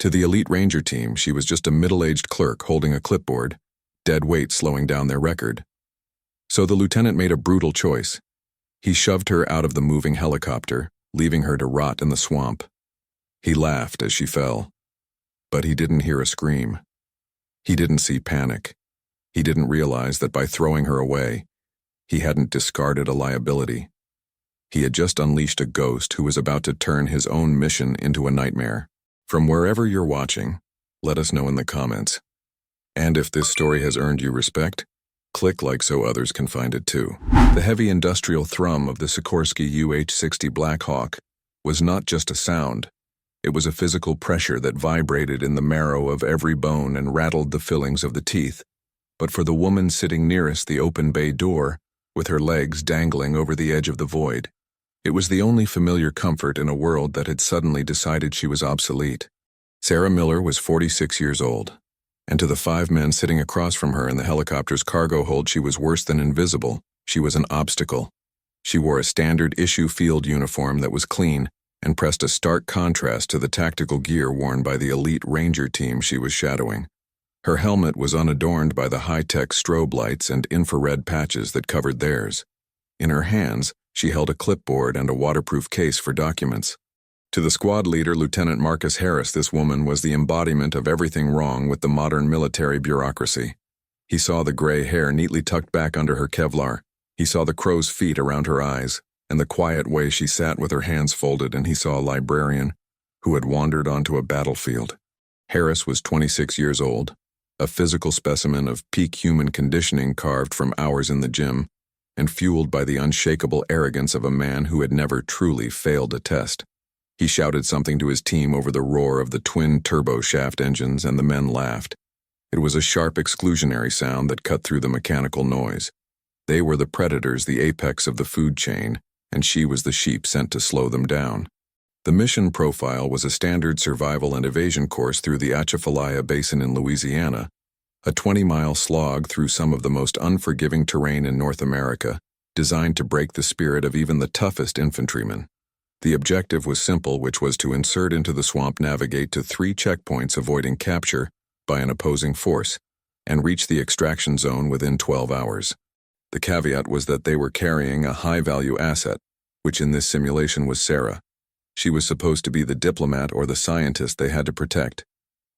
To the elite ranger team, she was just a middle-aged clerk holding a clipboard, dead weight slowing down their record. So the lieutenant made a brutal choice. He shoved her out of the moving helicopter, leaving her to rot in the swamp. He laughed as she fell, but he didn't hear a scream. He didn't see panic. He didn't realize that by throwing her away, he hadn't discarded a liability. He had just unleashed a ghost who was about to turn his own mission into a nightmare. From wherever you're watching, let us know in the comments. And if this story has earned you respect, click like so others can find it too. The heavy industrial thrum of the Sikorsky UH-60 Black Hawk was not just a sound. It was a physical pressure that vibrated in the marrow of every bone and rattled the fillings of the teeth. But for the woman sitting nearest the open bay door, with her legs dangling over the edge of the void, it was the only familiar comfort in a world that had suddenly decided she was obsolete. Sarah Miller was 46 years old, and to the 5 men sitting across from her in the helicopter's cargo hold, she was worse than invisible. She was an obstacle. She wore a standard issue field uniform that was clean and pressed a stark contrast to the tactical gear worn by the elite ranger team she was shadowing. Her helmet was unadorned by the high-tech strobe lights and infrared patches that covered theirs. In her hands, she held a clipboard and a waterproof case for documents. To the squad leader, Lieutenant Marcus Harris, this woman was the embodiment of everything wrong with the modern military bureaucracy. He saw the gray hair neatly tucked back under her Kevlar. He saw the crow's feet around her eyes, and the quiet way she sat with her hands folded, and he saw a librarian who had wandered onto a battlefield. Harris was 26 years old, a physical specimen of peak human conditioning carved from hours in the gym, and fueled by the unshakable arrogance of a man who had never truly failed a test. He shouted something to his team over the roar of the twin turboshaft engines, and the men laughed. It was a sharp exclusionary sound that cut through the mechanical noise. They were the predators, the apex of the food chain, and she was the sheep sent to slow them down. The mission profile was a standard survival and evasion course through the Atchafalaya Basin in Louisiana, a 20-mile slog through some of the most unforgiving terrain in North America, designed to break the spirit of even the toughest infantrymen. The objective was simple, which was to insert into the swamp, navigate to 3 checkpoints avoiding capture by an opposing force, and reach the extraction zone within 12 hours. The caveat was that they were carrying a high-value asset, which in this simulation was Sarah. She was supposed to be the diplomat or the scientist they had to protect,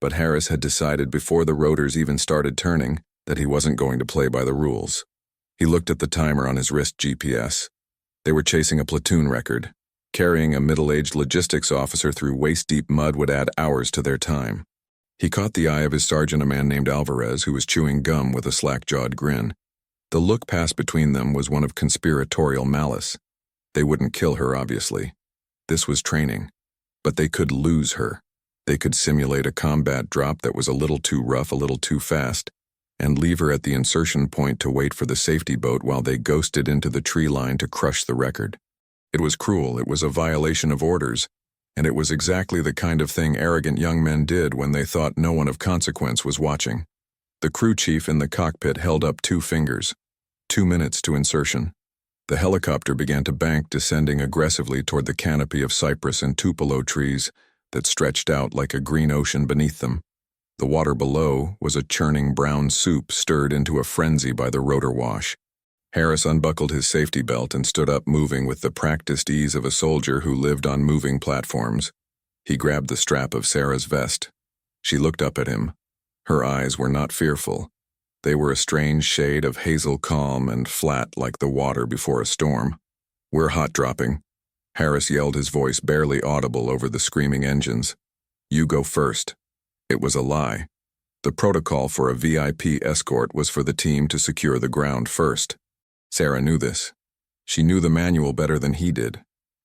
but Harris had decided before the rotors even started turning that he wasn't going to play by the rules. He looked at the timer on his wrist GPS. They were chasing a platoon record. Carrying a middle-aged logistics officer through waist-deep mud would add hours to their time. He caught the eye of his sergeant, a man named Alvarez, who was chewing gum with a slack-jawed grin. The look passed between them was one of conspiratorial malice. They wouldn't kill her, obviously. This was training. But they could lose her. They could simulate a combat drop that was a little too rough, a little too fast, and leave her at the insertion point to wait for the safety boat while they ghosted into the tree line to crush the record. It was cruel, it was a violation of orders, and it was exactly the kind of thing arrogant young men did when they thought no one of consequence was watching. The crew chief in the cockpit held up 2 fingers. 2 minutes to insertion. The helicopter began to bank, descending aggressively toward the canopy of cypress and tupelo trees that stretched out like a green ocean beneath them. The water below was a churning brown soup stirred into a frenzy by the rotor wash. Harris unbuckled his safety belt and stood up, moving with the practiced ease of a soldier who lived on moving platforms. He grabbed the strap of Sarah's vest. She looked up at him. Her eyes were not fearful. They were a strange shade of hazel calm and flat like the water before a storm. "We're hot dropping." Harris yelled, his voice barely audible over the screaming engines. "You go first." It was a lie. The protocol for a VIP escort was for the team to secure the ground first. Sarah knew this. She knew the manual better than he did.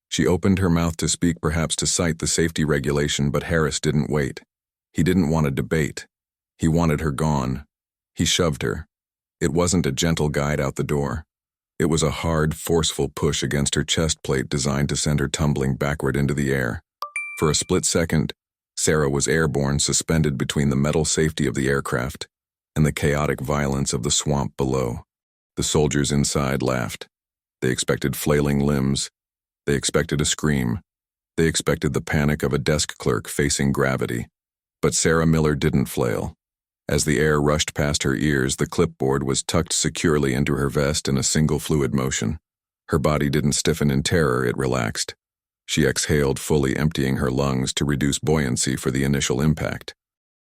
She opened her mouth to speak, perhaps to cite the safety regulation, but Harris didn't wait. He didn't want a debate. He wanted her gone. He shoved her. It wasn't a gentle guide out the door. It was a hard, forceful push against her chest plate designed to send her tumbling backward into the air. For a split second, Sarah was airborne, suspended between the metal safety of the aircraft and the chaotic violence of the swamp below. The soldiers inside laughed. They expected flailing limbs. They expected a scream. They expected the panic of a desk clerk facing gravity. But Sarah Miller didn't flail. As the air rushed past her ears, the clipboard was tucked securely into her vest in a single fluid motion. Her body didn't stiffen in terror, it relaxed. She exhaled, fully emptying her lungs to reduce buoyancy for the initial impact.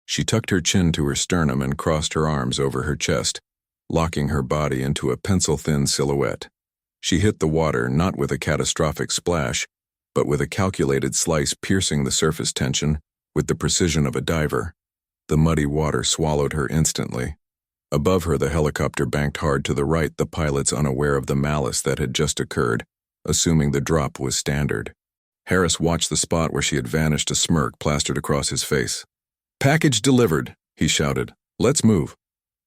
She tucked her chin to her sternum and crossed her arms over her chest, locking her body into a pencil-thin silhouette. She hit the water not with a catastrophic splash, but with a calculated slice piercing the surface tension with the precision of a diver. The muddy water swallowed her instantly. Above her, the helicopter banked hard to the right, the pilots unaware of the malice that had just occurred, assuming the drop was standard. Harris watched the spot where she had vanished, a smirk plastered across his face. "Package delivered," he shouted. "Let's move."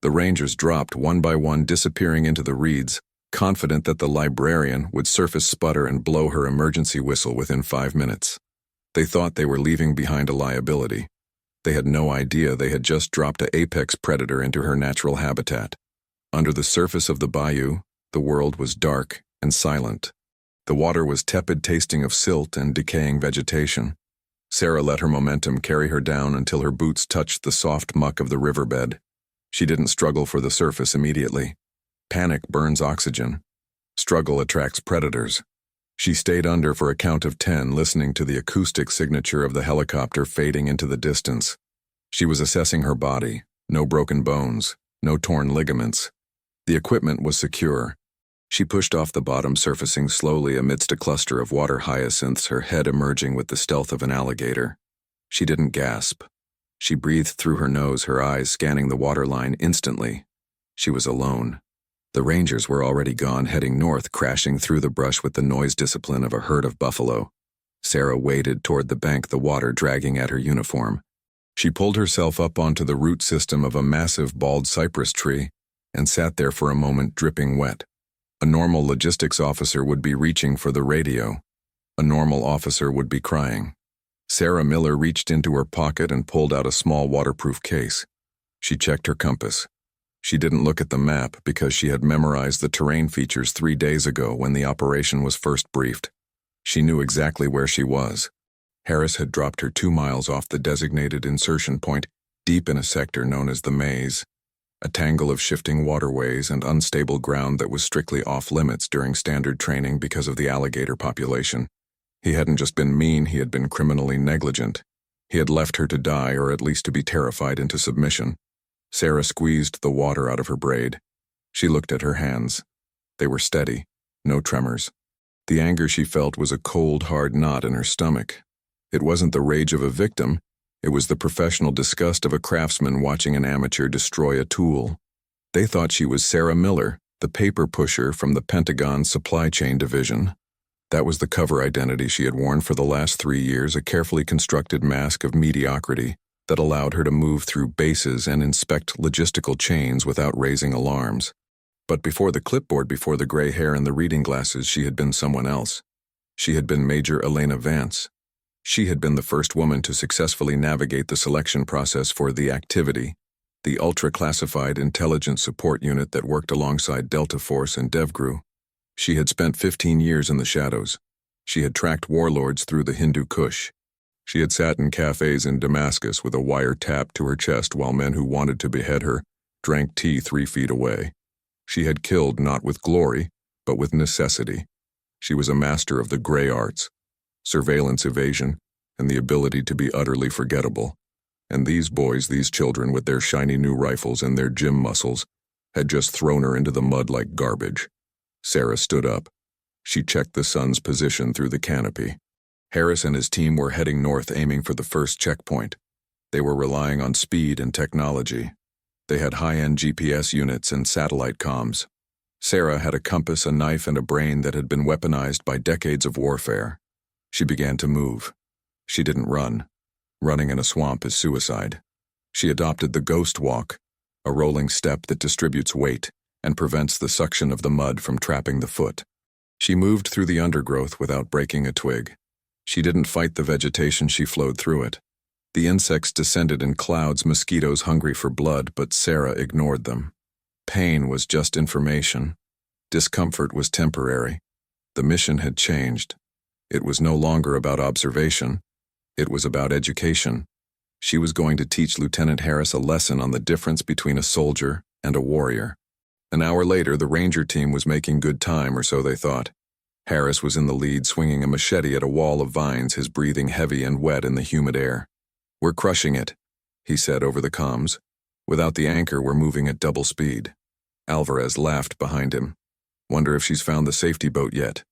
The Rangers dropped one by one, disappearing into the reeds, confident that the librarian would surface, sputter, and blow her emergency whistle within 5 minutes. They thought they were leaving behind a liability. They had no idea they had just dropped an apex predator into her natural habitat. Under the surface of the bayou, the world was dark and silent. The water was tepid, tasting of silt and decaying vegetation. Sarah let her momentum carry her down until her boots touched the soft muck of the riverbed. She didn't struggle for the surface immediately. Panic burns oxygen. Struggle attracts predators. She stayed under for a count of 10, listening to the acoustic signature of the helicopter fading into the distance. She was assessing her body. No broken bones, no torn ligaments. The equipment was secure. She pushed off the bottom, surfacing slowly amidst a cluster of water hyacinths, her head emerging with the stealth of an alligator. She didn't gasp. She breathed through her nose, her eyes scanning the waterline instantly. She was alone. The Rangers were already gone, heading north, crashing through the brush with the noise discipline of a herd of buffalo. Sarah waded toward the bank, the water dragging at her uniform. She pulled herself up onto the root system of a massive bald cypress tree and sat there for a moment, dripping wet. A normal logistics officer would be reaching for the radio. A normal officer would be crying. Sarah Miller reached into her pocket and pulled out a small waterproof case. She checked her compass. She didn't look at the map because she had memorized the terrain features 3 days ago when the operation was first briefed. She knew exactly where she was. Harris had dropped her 2 miles off the designated insertion point, deep in a sector known as the Maze, a tangle of shifting waterways and unstable ground that was strictly off-limits during standard training because of the alligator population. He hadn't just been mean, he had been criminally negligent. He had left her to die, or at least to be terrified into submission. Sarah squeezed the water out of her braid. She looked at her hands. They were steady, no tremors. The anger she felt was a cold, hard knot in her stomach. It wasn't the rage of a victim. It was the professional disgust of a craftsman watching an amateur destroy a tool. They thought she was Sarah Miller, the paper pusher from the Pentagon's supply chain division. That was the cover identity she had worn for the last 3 years, a carefully constructed mask of mediocrity that allowed her to move through bases and inspect logistical chains without raising alarms. But before the clipboard, before the gray hair and the reading glasses, she had been someone else. She had been Major Elena Vance. She had been the first woman to successfully navigate the selection process for the Activity, the ultra-classified intelligence support unit that worked alongside Delta Force and DevGru. She had spent 15 years in the shadows. She had tracked warlords through the Hindu Kush. She had sat in cafes in Damascus with a wire tapped to her chest while men who wanted to behead her drank tea 3 feet away. She had killed not with glory, but with necessity. She was a master of the gray arts, surveillance evasion, and the ability to be utterly forgettable. And these boys, these children with their shiny new rifles and their gym muscles, had just thrown her into the mud like garbage. Sarah stood up. She checked the sun's position through the canopy. Harris and his team were heading north, aiming for the first checkpoint. They were relying on speed and technology. They had high-end GPS units and satellite comms. Sarah had a compass, a knife, and a brain that had been weaponized by decades of warfare. She began to move. She didn't run. Running in a swamp is suicide. She adopted the ghost walk, a rolling step that distributes weight and prevents the suction of the mud from trapping the foot. She moved through the undergrowth without breaking a twig. She didn't fight the vegetation, she flowed through it. The insects descended in clouds, mosquitoes hungry for blood, but Sarah ignored them. Pain was just information. Discomfort was temporary. The mission had changed. It was no longer about observation. It was about education. She was going to teach Lieutenant Harris a lesson on the difference between a soldier and a warrior. An hour later, the ranger team was making good time, or so they thought. Harris was in the lead, swinging a machete at a wall of vines, his breathing heavy and wet in the humid air. "We're crushing it," he said over the comms. "Without the anchor, we're moving at double speed." Alvarez laughed behind him. "Wonder if she's found the safety boat yet."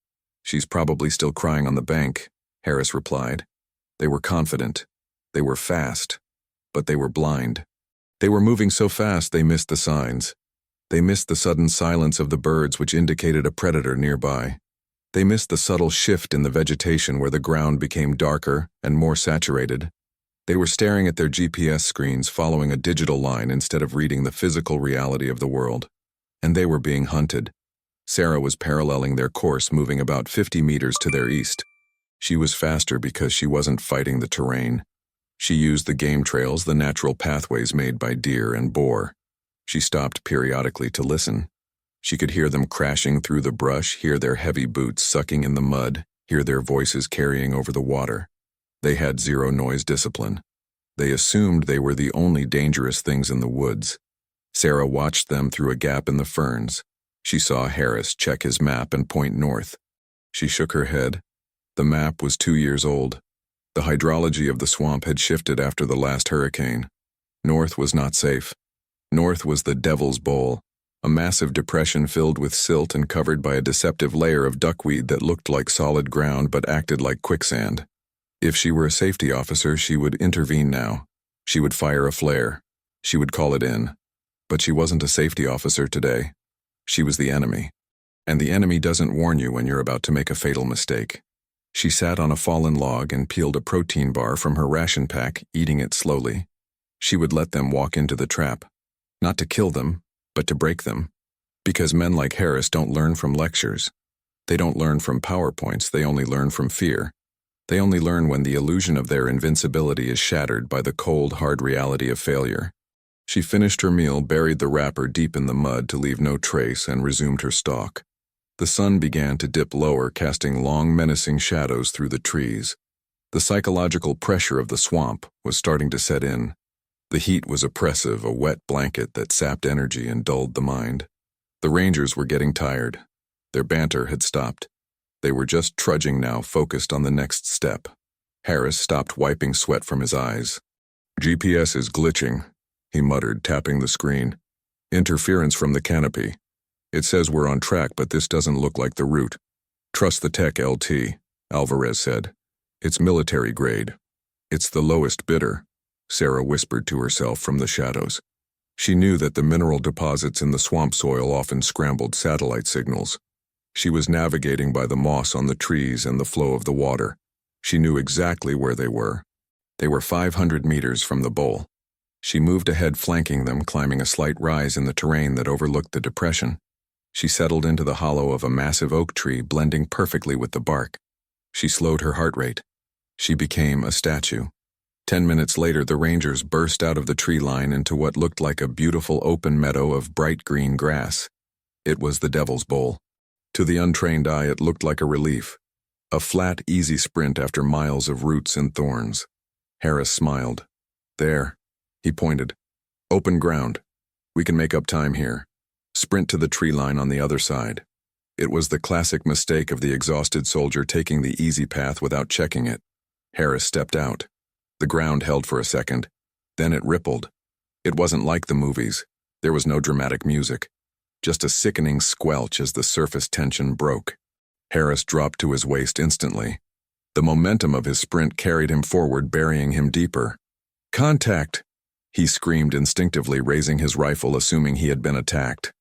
"She's probably still crying on the bank," Harris replied. They were confident. They were fast. But they were blind. They were moving so fast they missed the signs. They missed the sudden silence of the birds, which indicated a predator nearby. They missed the subtle shift in the vegetation where the ground became darker and more saturated. They were staring at their GPS screens, following a digital line instead of reading the physical reality of the world. And they were being hunted. Sarah was paralleling their course, moving about 50 meters to their east. She was faster because she wasn't fighting the terrain. She used the game trails, the natural pathways made by deer and boar. She stopped periodically to listen. She could hear them crashing through the brush, hear their heavy boots sucking in the mud, hear their voices carrying over the water. They had zero noise discipline. They assumed they were the only dangerous things in the woods. Sarah watched them through a gap in the ferns. She saw Harris check his map and point north. She shook her head. The map was 2 years old. The hydrology of the swamp had shifted after the last hurricane. North was not safe. North was the Devil's Bowl, a massive depression filled with silt and covered by a deceptive layer of duckweed that looked like solid ground but acted like quicksand. If she were a safety officer, she would intervene now. She would fire a flare. She would call it in. But she wasn't a safety officer today. She was the enemy. And the enemy doesn't warn you when you're about to make a fatal mistake. She sat on a fallen log and peeled a protein bar from her ration pack, eating it slowly. She would let them walk into the trap. Not to kill them, but to break them. Because men like Harris don't learn from lectures. They don't learn from PowerPoints, they only learn from fear. They only learn when the illusion of their invincibility is shattered by the cold, hard reality of failure. She finished her meal, buried the wrapper deep in the mud to leave no trace, and resumed her stalk. The sun began to dip lower, casting long, menacing shadows through the trees. The psychological pressure of the swamp was starting to set in. The heat was oppressive, a wet blanket that sapped energy and dulled the mind. The Rangers were getting tired. Their banter had stopped. They were just trudging now, focused on the next step. Harris stopped wiping sweat from his eyes. "GPS is glitching," he muttered, tapping the screen. "Interference from the canopy. It says we're on track, but this doesn't look like the route." "Trust the tech, LT," Alvarez said. "It's military grade." "It's the lowest bidder," Sarah whispered to herself from the shadows. She knew that the mineral deposits in the swamp soil often scrambled satellite signals. She was navigating by the moss on the trees and the flow of the water. She knew exactly where they were. They were 500 meters from the bowl. She moved ahead, flanking them, climbing a slight rise in the terrain that overlooked the depression. She settled into the hollow of a massive oak tree, blending perfectly with the bark. She slowed her heart rate. She became a statue. 10 minutes later, the Rangers burst out of the tree line into what looked like a beautiful open meadow of bright green grass. It was the Devil's Bowl. To the untrained eye, it looked like a relief. A flat, easy sprint after miles of roots and thorns. Harris smiled. "There," he pointed. "Open ground. We can make up time here. Sprint to the tree line on the other side." It was the classic mistake of the exhausted soldier, taking the easy path without checking it. Harris stepped out. The ground held for a second. Then it rippled. It wasn't like the movies. There was no dramatic music. Just a sickening squelch as the surface tension broke. Harris dropped to his waist instantly. The momentum of his sprint carried him forward, burying him deeper. "Contact!" he screamed instinctively, raising his rifle, assuming he had been attacked.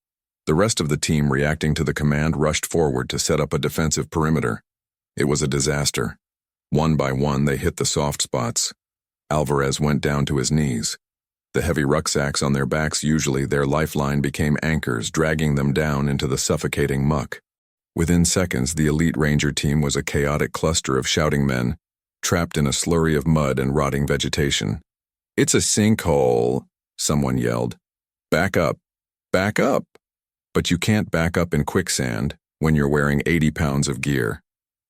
The rest of the team, reacting to the command, rushed forward to set up a defensive perimeter. It was a disaster. One by one, they hit the soft spots. Alvarez went down to his knees. The heavy rucksacks on their backs, usually their lifeline, became anchors, dragging them down into the suffocating muck. Within seconds, the elite Ranger team was a chaotic cluster of shouting men, trapped in a slurry of mud and rotting vegetation. "It's a sinkhole," someone yelled. "Back up! Back up!" But you can't back up in quicksand when you're wearing 80 pounds of gear.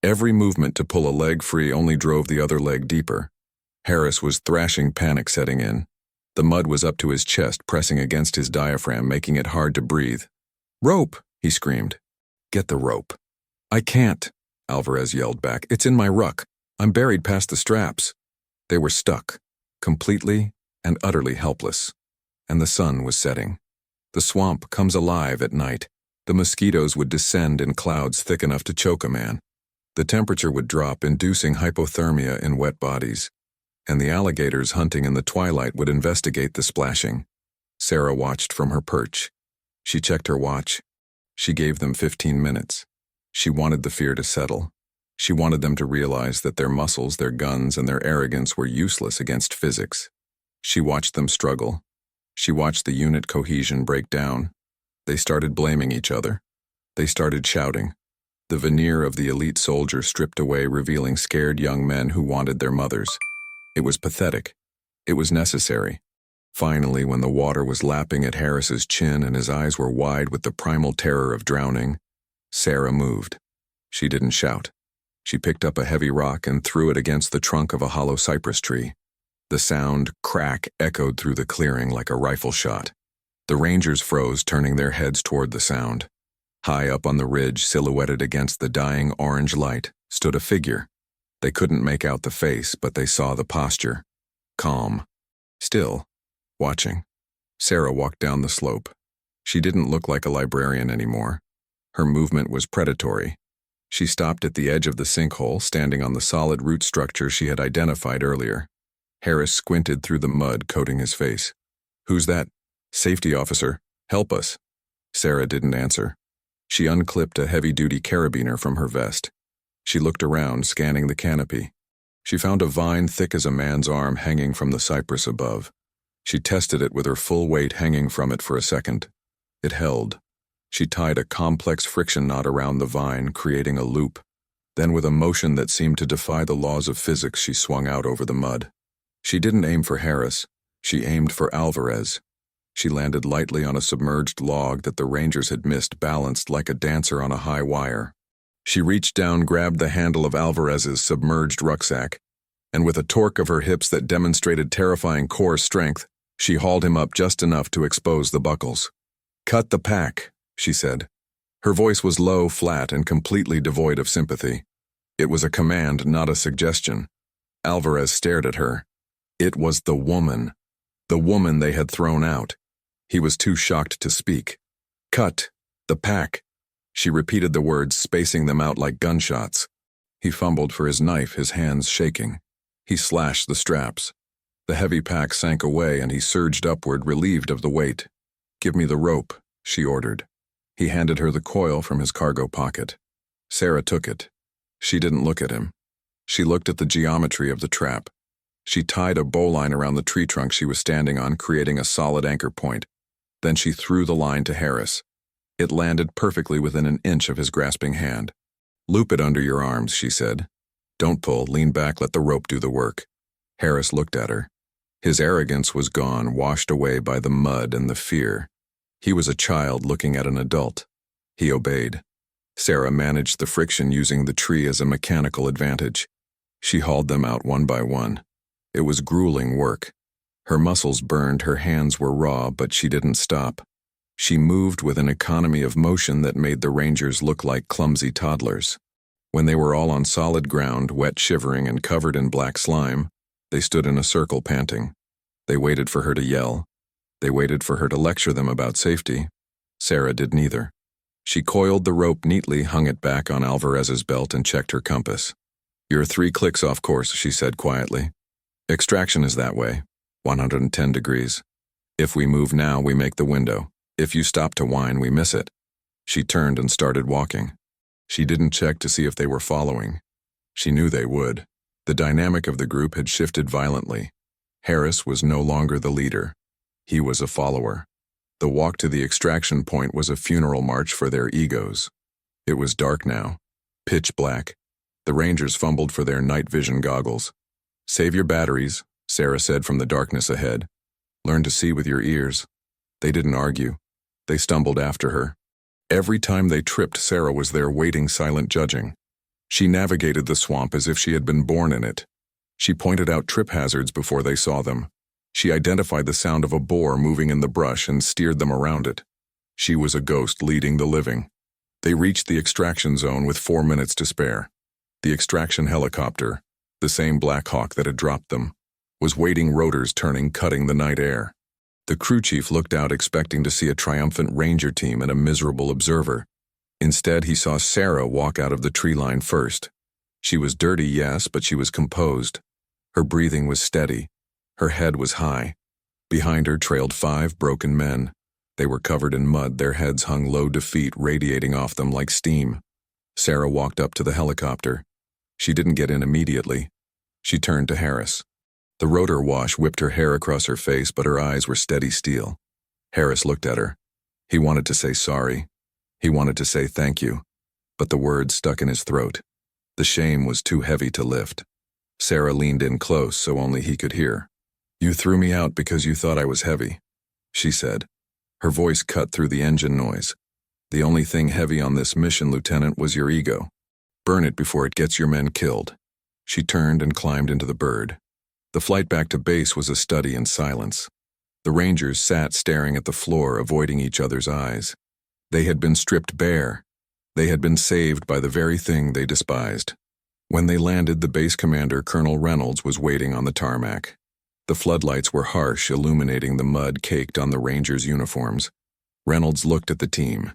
Every movement to pull a leg free only drove the other leg deeper. Harris was thrashing, panic setting in. The mud was up to his chest, pressing against his diaphragm, making it hard to breathe. "Rope!" he screamed. "Get the rope." "I can't," Alvarez yelled back. "It's in my ruck. I'm buried past the straps." They were stuck, completely and utterly helpless. And the sun was setting. The swamp comes alive at night. The mosquitoes would descend in clouds thick enough to choke a man. The temperature would drop, inducing hypothermia in wet bodies. And the alligators hunting in the twilight would investigate the splashing. Sarah watched from her perch. She checked her watch. She gave them 15 minutes. She wanted the fear to settle. She wanted them to realize that their muscles, their guns, and their arrogance were useless against physics. She watched them struggle. She watched the unit cohesion break down. They started blaming each other. They started shouting. The veneer of the elite soldier stripped away, revealing scared young men who wanted their mothers. It was pathetic. It was necessary. Finally, when the water was lapping at Harris's chin and his eyes were wide with the primal terror of drowning, Sarah moved. She didn't shout. She picked up a heavy rock and threw it against the trunk of a hollow cypress tree. The sound, crack, echoed through the clearing like a rifle shot. The Rangers froze, turning their heads toward the sound. High up on the ridge, silhouetted against the dying orange light, stood a figure. They couldn't make out the face, but they saw the posture. Calm. Still. Watching. Sarah walked down the slope. She didn't look like a librarian anymore. Her movement was predatory. She stopped at the edge of the sinkhole, standing on the solid root structure she had identified earlier. Harris squinted through the mud coating his face. "Who's that?" "Safety officer. Help us." Sarah didn't answer. She unclipped a heavy-duty carabiner from her vest. She looked around, scanning the canopy. She found a vine thick as a man's arm hanging from the cypress above. She tested it with her full weight hanging from it for a second. It held. She tied a complex friction knot around the vine, creating a loop. Then, with a motion that seemed to defy the laws of physics, she swung out over the mud. She didn't aim for Harris. She aimed for Alvarez. She landed lightly on a submerged log that the Rangers had missed, balanced like a dancer on a high wire. She reached down, grabbed the handle of Alvarez's submerged rucksack, and with a torque of her hips that demonstrated terrifying core strength, she hauled him up just enough to expose the buckles. "Cut the pack," she said. Her voice was low, flat, and completely devoid of sympathy. It was a command, not a suggestion. Alvarez stared at her. It was the woman they had thrown out. He was too shocked to speak. "Cut the pack." She repeated the words, spacing them out like gunshots. He fumbled for his knife, his hands shaking. He slashed the straps. The heavy pack sank away and he surged upward, relieved of the weight. "Give me the rope," she ordered. He handed her the coil from his cargo pocket. Sarah took it. She didn't look at him. She looked at the geometry of the trap. She tied a bowline around the tree trunk she was standing on, creating a solid anchor point. Then she threw the line to Harris. It landed perfectly within an inch of his grasping hand. "Loop it under your arms," she said. "Don't pull, lean back, let the rope do the work." Harris looked at her. His arrogance was gone, washed away by the mud and the fear. He was a child looking at an adult. He obeyed. Sarah managed the friction using the tree as a mechanical advantage. She hauled them out one by one. It was grueling work. Her muscles burned, her hands were raw, but she didn't stop. She moved with an economy of motion that made the Rangers look like clumsy toddlers. When they were all on solid ground, wet, shivering, and covered in black slime, they stood in a circle, panting. They waited for her to yell. They waited for her to lecture them about safety. Sarah did neither. She coiled the rope neatly, hung it back on Alvarez's belt, and checked her compass. "You're 3 clicks off course," she said quietly. "Extraction is that way, 110 degrees. If we move now, we make the window. If you stop to whine, we miss it." She turned and started walking. She didn't check to see if they were following. She knew they would. The dynamic of the group had shifted violently. Harris was no longer the leader. He was a follower. The walk to the extraction point was a funeral march for their egos. It was dark now, pitch black. The Rangers fumbled for their night vision goggles. "Save your batteries," Sarah said from the darkness ahead. "Learn to see with your ears." They didn't argue. They stumbled after her. Every time they tripped, Sarah was there waiting, silent, judging. She navigated the swamp as if she had been born in it. She pointed out trip hazards before they saw them. She identified the sound of a boar moving in the brush and steered them around it. She was a ghost leading the living. They reached the extraction zone with 4 minutes to spare. The extraction helicopter, the same Black Hawk that had dropped them, was waiting, rotors turning, cutting the night air. The crew chief looked out expecting to see a triumphant ranger team and a miserable observer. Instead, he saw Sarah walk out of the tree line first. She was dirty, yes, but she was composed. Her breathing was steady. Her head was high. Behind her trailed 5 broken men. They were covered in mud, their heads hung low to feet, radiating off them like steam. Sarah walked up to the helicopter. She didn't get in immediately. She turned to Harris. The rotor wash whipped her hair across her face, but her eyes were steady steel. Harris looked at her. He wanted to say sorry. He wanted to say thank you. But the words stuck in his throat. The shame was too heavy to lift. Sarah leaned in close so only he could hear. "You threw me out because you thought I was heavy," she said. Her voice cut through the engine noise. "The only thing heavy on this mission, Lieutenant, was your ego. Burn it before it gets your men killed." She turned and climbed into the bird. The flight back to base was a study in silence. The Rangers sat staring at the floor, avoiding each other's eyes. They had been stripped bare. They had been saved by the very thing they despised. When they landed, the base commander, Colonel Reynolds, was waiting on the tarmac. The floodlights were harsh, illuminating the mud caked on the Rangers' uniforms. Reynolds looked at the team.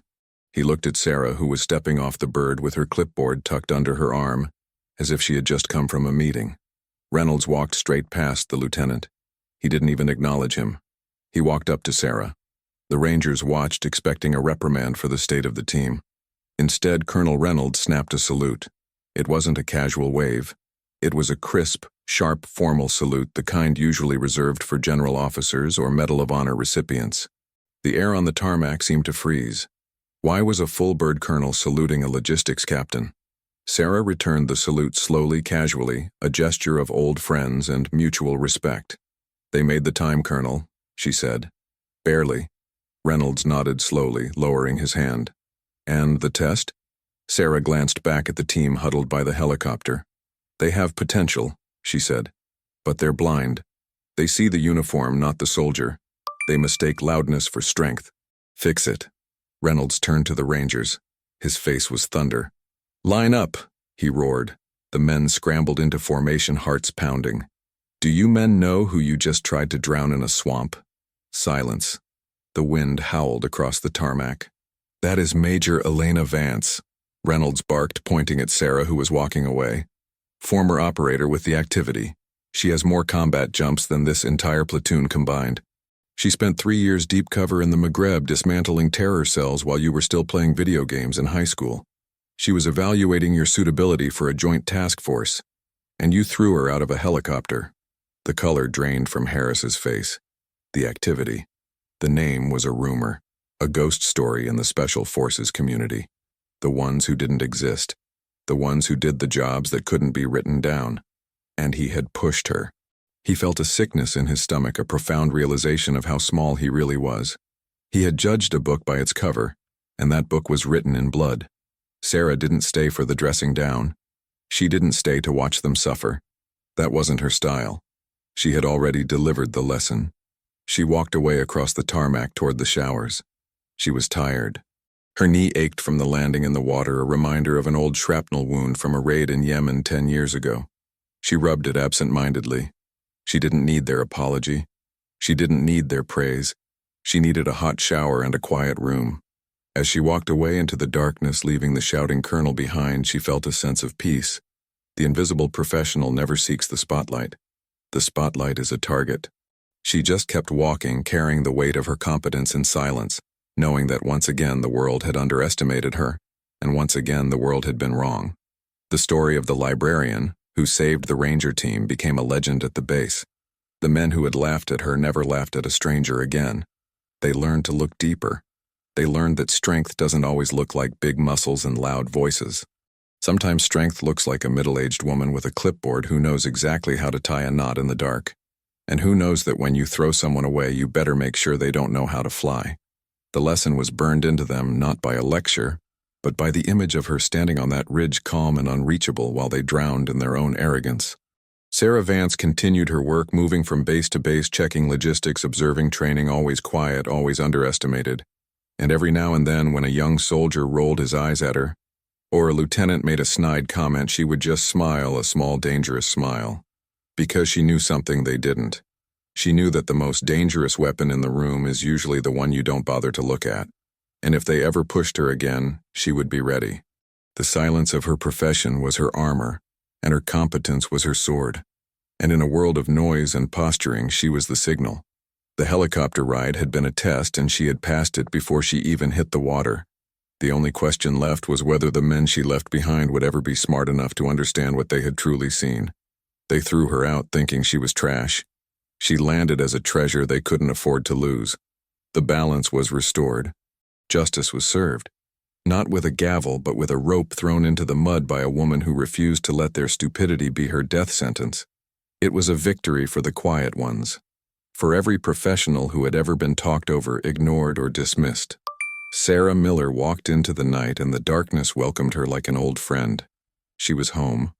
He looked at Sarah, who was stepping off the bird with her clipboard tucked under her arm, as if she had just come from a meeting. Reynolds walked straight past the lieutenant. He didn't even acknowledge him. He walked up to Sarah. The Rangers watched, expecting a reprimand for the state of the team. Instead, Colonel Reynolds snapped a salute. It wasn't a casual wave. It was a crisp, sharp, formal salute, the kind usually reserved for general officers or Medal of Honor recipients. The air on the tarmac seemed to freeze. Why was a full bird colonel saluting a logistics captain? Sarah returned the salute slowly, casually, a gesture of old friends and mutual respect. "They made the time, Colonel," she said. "Barely." Reynolds nodded slowly, lowering his hand. "And the test?" Sarah glanced back at the team huddled by the helicopter. "They have potential," she said, "but they're blind. They see the uniform, not the soldier. They mistake loudness for strength. Fix it." Reynolds turned to the Rangers. His face was thunder. "Line up," he roared. The men scrambled into formation, hearts pounding. "Do you men know who you just tried to drown in a swamp?" Silence. The wind howled across the tarmac. "That is Major Elena Vance," Reynolds barked, pointing at Sarah, who was walking away. "Former operator with the activity. She has more combat jumps than this entire platoon combined. She spent 3 years deep cover in the Maghreb dismantling terror cells while you were still playing video games in high school. She was evaluating your suitability for a joint task force, and you threw her out of a helicopter." The color drained from Harris's face. The activity. The name was a rumor, a ghost story in the Special Forces community. The ones who didn't exist. The ones who did the jobs that couldn't be written down. And he had pushed her. He felt a sickness in his stomach, a profound realization of how small he really was. He had judged a book by its cover, and that book was written in blood. Sarah didn't stay for the dressing down. She didn't stay to watch them suffer. That wasn't her style. She had already delivered the lesson. She walked away across the tarmac toward the showers. She was tired. Her knee ached from the landing in the water, a reminder of an old shrapnel wound from a raid in Yemen 10 years ago. She rubbed it absent-mindedly. She didn't need their apology. She didn't need their praise. She needed a hot shower and a quiet room. As she walked away into the darkness, leaving the shouting colonel behind, she felt a sense of peace. The invisible professional never seeks the spotlight. The spotlight is a target. She just kept walking, carrying the weight of her competence in silence, knowing that once again the world had underestimated her, and once again the world had been wrong. The story of the librarian, who saved the Ranger team, became a legend at the base. The men who had laughed at her never laughed at a stranger again. They learned to look deeper. They learned that strength doesn't always look like big muscles and loud voices. Sometimes strength looks like a middle-aged woman with a clipboard who knows exactly how to tie a knot in the dark, and who knows that when you throw someone away, you better make sure they don't know how to fly. The lesson was burned into them not by a lecture, but by the image of her standing on that ridge, calm and unreachable, while they drowned in their own arrogance. Sarah Vance continued her work, moving from base to base, checking logistics, observing training, always quiet, always underestimated. And every now and then, when a young soldier rolled his eyes at her, or a lieutenant made a snide comment, she would just smile, a small, dangerous smile. Because she knew something they didn't. She knew that the most dangerous weapon in the room is usually the one you don't bother to look at. And if they ever pushed her again, she would be ready. The silence of her profession was her armor, and her competence was her sword. And in a world of noise and posturing, she was the signal. The helicopter ride had been a test, and she had passed it before she even hit the water. The only question left was whether the men she left behind would ever be smart enough to understand what they had truly seen. They threw her out thinking she was trash. She landed as a treasure they couldn't afford to lose. The balance was restored. Justice was served. Not with a gavel, but with a rope thrown into the mud by a woman who refused to let their stupidity be her death sentence. It was a victory for the quiet ones. For every professional who had ever been talked over, ignored, or dismissed. Sarah Miller walked into the night, and the darkness welcomed her like an old friend. She was home.